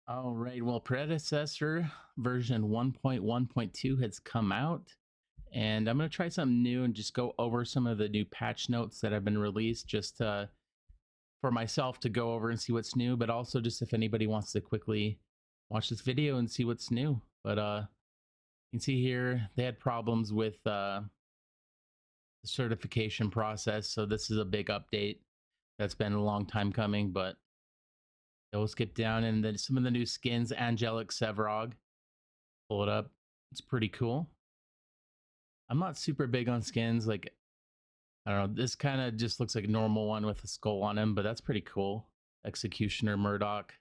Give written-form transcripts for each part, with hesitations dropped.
All right. Well, Predecessor version 1.1.2 has come out, and I'm going to try something new and just go over some of the new patch notes that have been released just for myself to go over and see what's new, but also just if anybody wants to quickly watch this video and see what's new. But you can see here they had problems with the certification process, so this is a big update that's been a long time coming, but we'll skip down and then some of the new skins. Angelic Sevrog, pull it up. It's pretty cool. I'm not super big on skins. Like, I don't know. This kind of just looks like a normal one with a skull on him, but that's pretty cool. Executioner Murdoch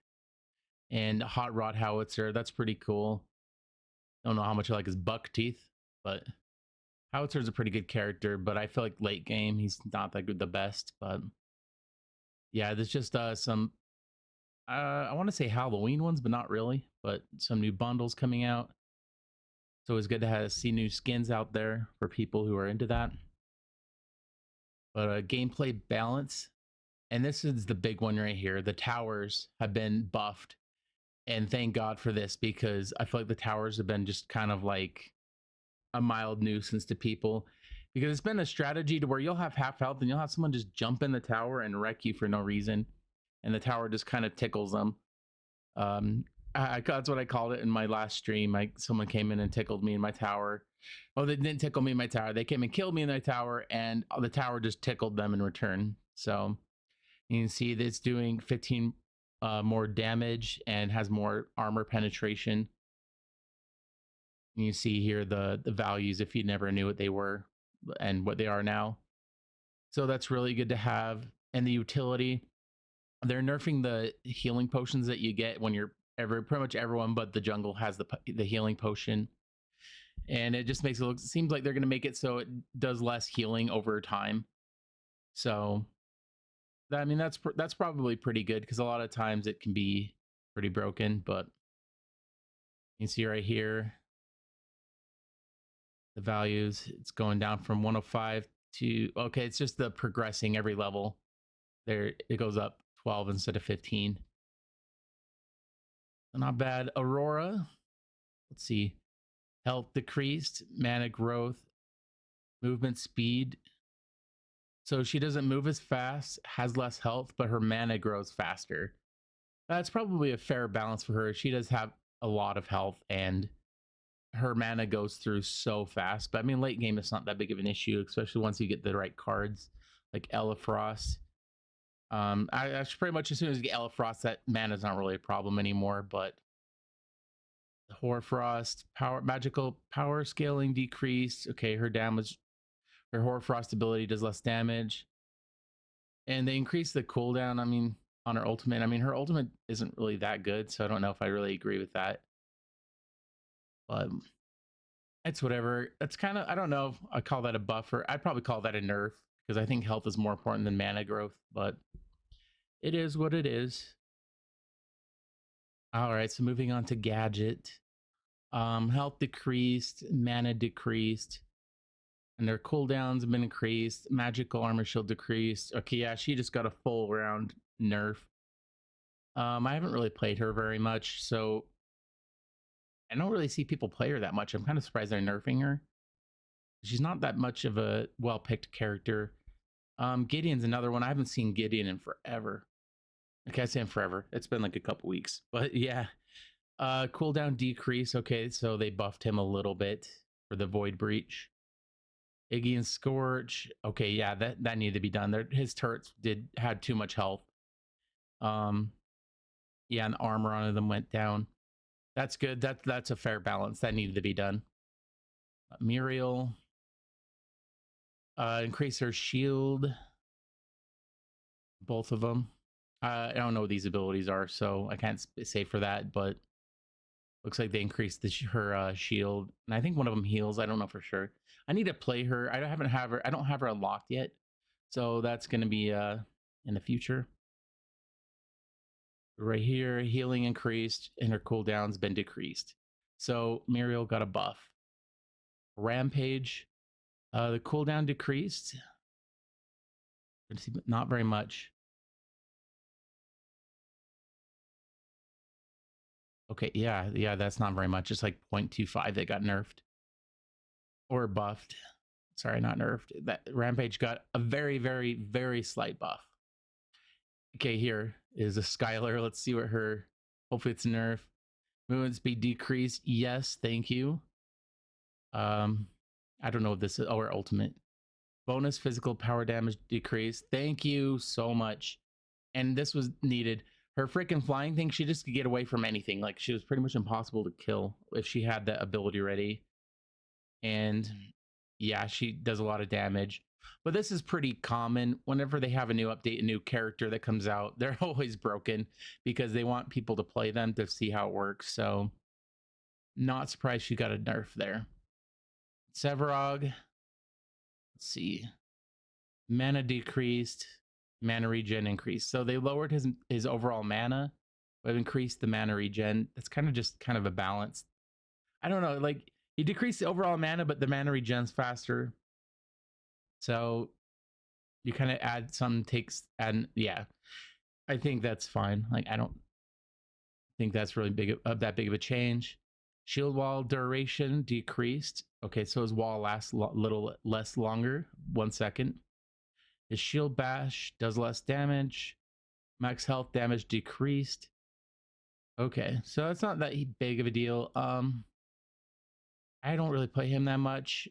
and Hot Rod Howitzer. That's pretty cool. Don't know how much I like his buck teeth, but Howitzer's a pretty good character. But I feel like late game he's not that good, the best. But yeah, there's just some. I want to say Halloween ones, but not really. But some new bundles coming out. So it's good to see new skins out there for people who are into that. But gameplay balance, and this is the big one right here. The towers have been buffed, and thank God for this, because I feel like the towers have been just kind of like a mild nuisance to people, because it's been a strategy to where you'll have half health and you'll have someone just jump in the tower and wreck you for no reason, and the tower just kind of tickles them. That's what I called it in my last stream. Someone came in and tickled me in my tower. Oh, they didn't tickle me in my tower. They came and killed me in their tower, and the tower just tickled them in return. So you can see that it's doing 15 more damage and has more armor penetration. You see here the values if you never knew what they were and what they are now. So that's really good to have. And the utility, they're nerfing the healing potions that you get when you're pretty much everyone but the jungle has the healing potion, and it just makes it seems like they're going to make it so it does less healing over time. So I mean that's probably pretty good, because a lot of times it can be pretty broken. But you can see right here the values, it's going down from 105 to, okay, it's just the progressing every level there, it goes up 12 instead of 15. Not bad. Aurora, let's see, health decreased, mana growth, movement speed. So she doesn't move as fast, has less health, but her mana grows faster. That's probably a fair balance for her. She does have a lot of health and her mana goes through so fast. But I mean, late game, it's not that big of an issue, especially once you get the right cards like Elefrost. I pretty much, as soon as you get Elefrost, that mana is not really a problem anymore. But Hoarfrost, magical power scaling decreased. Okay, her damage, her Hoarfrost ability does less damage, and they increase the cooldown. I mean, on her ultimate. I mean, her ultimate isn't really that good, so I don't know if I really agree with that. But it's whatever. That's kind of, I don't know if I call that a buffer. I'd probably call that a nerf, because I think health is more important than mana growth. But it is what it is. All right, so moving on to Gadget. Health decreased, mana decreased, and their cooldowns have been increased. Magical armor shield decreased. Okay, yeah, she just got a full round nerf. I haven't really played her very much, so I don't really see people play her that much. I'm kind of surprised they're nerfing her. She's not that much of a well-picked character. Gideon's another one. I haven't seen Gideon in forever. Okay, I say in forever. It's been like a couple weeks, but yeah. Cooldown decrease. Okay, so they buffed him a little bit for the Void Breach. Iggy and Scorch. Okay, yeah, that needed to be done. His turrets had too much health. Yeah, and the armor on them went down. That's good. That's a fair balance. That needed to be done. Muriel. Increase her shield. Both of them. I don't know what these abilities are, so I can't say for that, but looks like they increased her shield, and I think one of them heals. I don't know for sure. I need to play her. I don't have her unlocked yet, so that's going to be in the future. Right here, healing increased, and her cooldown's been decreased. So Muriel got a buff. Rampage, the cooldown decreased. Not very much. Okay, yeah, that's not very much. It's like 0.25 that got nerfed or buffed. Sorry, not nerfed. That Rampage got a very, very, very slight buff. Okay, here is a Skylar. Let's see what her. Hopefully, it's nerf. Movement speed decreased. Yes, thank you. I don't know if this is our ultimate. Bonus physical power damage decreased. Thank you so much. And this was needed. Her freaking flying thing, she just could get away from anything. Like she was pretty much impossible to kill if she had that ability ready. And yeah, she does a lot of damage. But this is pretty common. Whenever they have a new update, a new character that comes out, they're always broken because they want people to play them to see how it works. So not surprised she got a nerf there. Sevarog, let's see. Mana decreased, mana regen increased. So they lowered his overall mana, but increased the mana regen. That's kind of a balance. I don't know, like he decreased the overall mana, but the mana regen's faster. So you kind of add some takes, and yeah, I think that's fine. Like I don't think that's really that big of a change. Shield wall duration decreased. Okay, so his wall lasts a little less longer. 1 second. His shield bash does less damage. Max health damage decreased. Okay, so it's not that big of a deal. I don't really play him that much.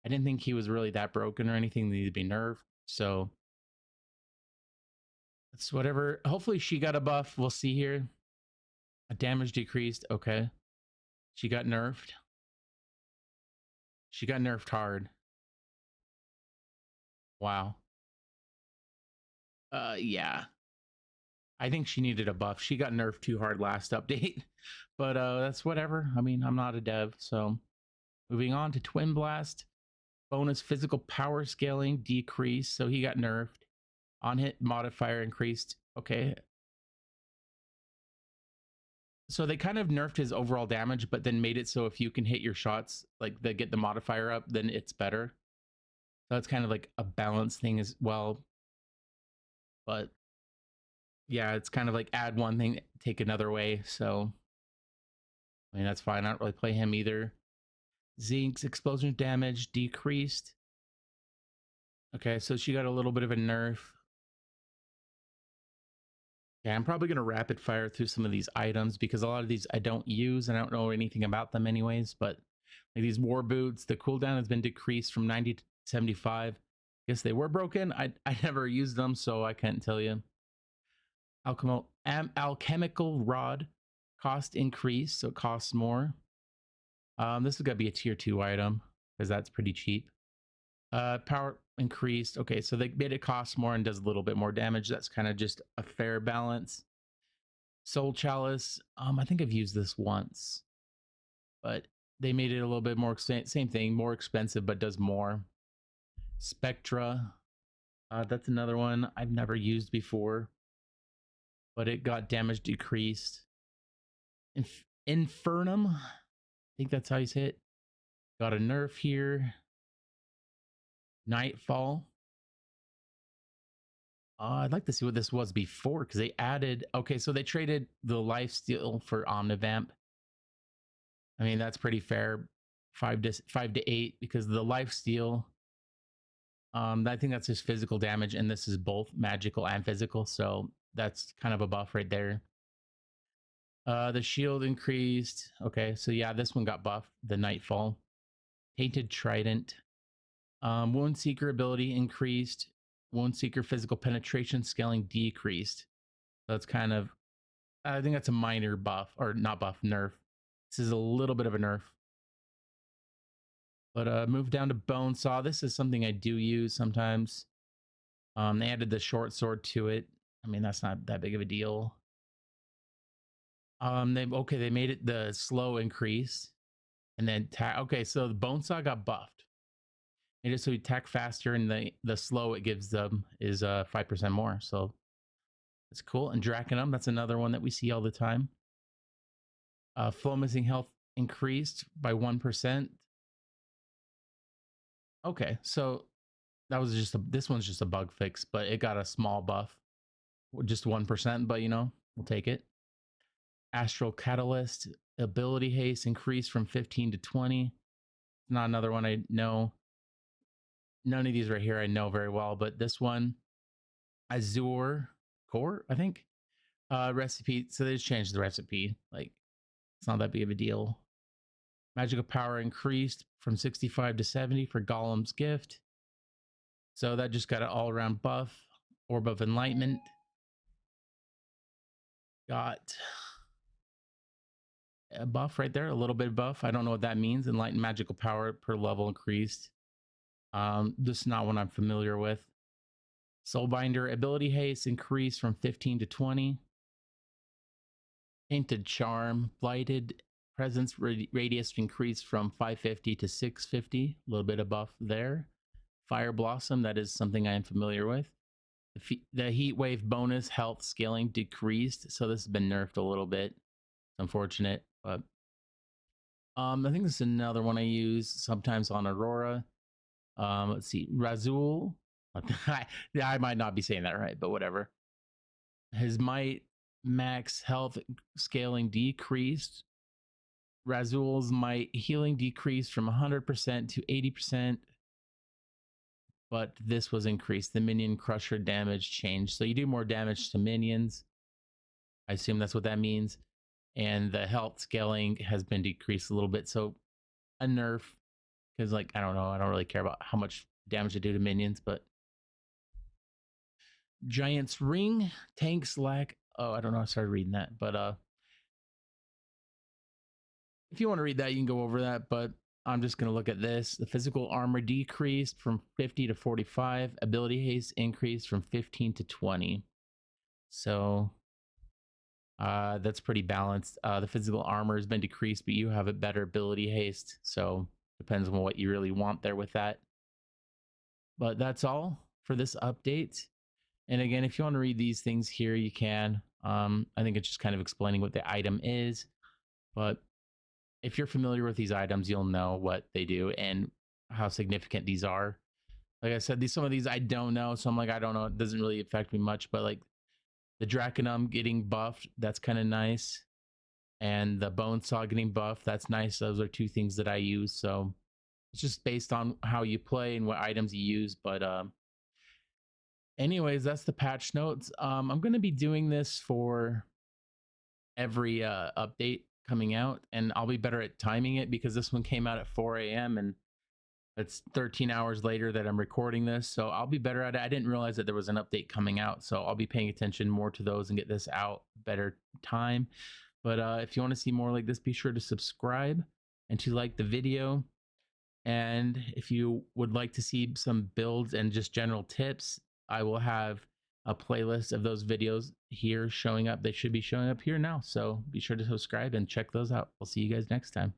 I didn't think he was really that broken or anything that needed to be nerfed. So it's whatever. Hopefully she got a buff. We'll see here. A damage decreased. Okay. She got nerfed. She got nerfed hard. Wow. Yeah. I think she needed a buff. She got nerfed too hard last update. But that's whatever. I mean, I'm not a dev, so moving on to Twin Blast. Bonus physical power scaling decreased, so he got nerfed. On hit modifier increased. Okay. So they kind of nerfed his overall damage, but then made it so if you can hit your shots, like they get the modifier up, then it's better. So it's kind of like a balance thing as well. But yeah, it's kind of like add one thing, take another away. So I mean, that's fine. I don't really play him either. Zinc's explosion damage decreased. Okay, so she got a little bit of a nerf. Yeah, I'm probably going to rapid fire through some of these items because a lot of these I don't use and I don't know anything about them anyways. But like these war boots, the cooldown has been decreased from 90 to 75. I guess they were broken. I never used them, so I can't tell you. Alchemical rod cost increase, so it costs more. This is gonna be a tier 2 item because that's pretty cheap. Power increased. Okay, so they made it cost more and does a little bit more damage. That's kind of just a fair balance. Soul Chalice. I think I've used this once, but they made it a little bit more same thing, more expensive, but does more. Spectra. That's another one I've never used before, but it got damage decreased. Infernum. I think that's how you say it. Got a nerf here. Nightfall. I'd like to see what this was before because they added. Okay, so they traded the lifesteal for Omnivamp. I mean, that's pretty fair. 5 to 8 because the lifesteal. I think that's just physical damage, and this is both magical and physical, so that's kind of a buff right there. The shield increased. Okay, so yeah, this one got buffed. The Nightfall. Tainted Trident. Wound Seeker ability increased. Wound Seeker physical penetration scaling decreased. So that's kind of, I think that's a minor buff, or not buff, nerf. This is a little bit of a nerf. But move down to Bone Saw. This is something I do use sometimes. They added the short sword to it. I mean, that's not that big of a deal. They made it the slow increase. And then okay, so the Bone Saw got buffed. It is so you attack faster, and the slow it gives them is 5% more. So that's cool. And Draconum, that's another one that we see all the time. Flow missing health increased by 1%. Okay, so that was this one's just a bug fix, but it got a small buff, just 1%. But you know, we'll take it. Astral Catalyst, ability haste increased from 15 to 20. Not another one I know. None of these right here I know very well, but this one, Azure Core, I think. Recipe. So they just changed the recipe. Like, it's not that big of a deal. Magical power increased from 65 to 70 for Golem's gift. So that just got an all around buff. Orb of Enlightenment. Got a buff right there, a little bit of buff. I don't know what that means. Enlightened magical power per level increased. This is not one I'm familiar with. Soulbinder ability haste increased from 15 to 20. Tainted Charm, Blighted Presence radius increased from 550 to 650. A little bit of buff there. Fire Blossom, that is something I am familiar with. The Heat Wave bonus health scaling decreased, so this has been nerfed a little bit. It's unfortunate, but I think this is another one I use sometimes on Aurora. Let's see, Razul. I might not be saying that right, but whatever. His might max health scaling decreased. Razul's might healing decreased from 100% to 80%, but this was increased. The minion crusher damage changed, so you do more damage to minions. I assume that's what that means. And the health scaling has been decreased a little bit, so a nerf, because like I don't know, I don't really care about how much damage to do to minions. But Giant's Ring, tanks lack. Oh, I don't know. I started reading that, but if you want to read that, you can go over that. But I'm just going to look at this. The physical armor decreased from 50 to 45. Ability haste increased from 15 to 20. So that's pretty balanced. The physical armor has been decreased, but you have a better ability haste. So depends on what you really want there with that. But that's all for this update. And again, if you want to read these things here, you can. I think it's just kind of explaining what the item is. But if you're familiar with these items, you'll know what they do and how significant these are. Like I said, some of these I don't know. So I'm like, I don't know. It doesn't really affect me much. But like the Draconum getting buffed, that's kind of nice. And the Bone Saw getting buffed, that's nice. Those are two things that I use. So it's just based on how you play and what items you use. But anyways, that's the patch notes. I'm going to be doing this for every update coming out, and I'll be better at timing it because this one came out at 4 a.m. and it's 13 hours later that I'm recording this. So I'll be better at it. I didn't realize that there was an update coming out, so I'll be paying attention more to those and get this out better time. But if you want to see more like this, be sure to subscribe and to like the video. And if you would like to see some builds and just general tips, I will have a playlist of those videos here showing up. They should be showing up here now. So be sure to subscribe and check those out. We'll see you guys next time.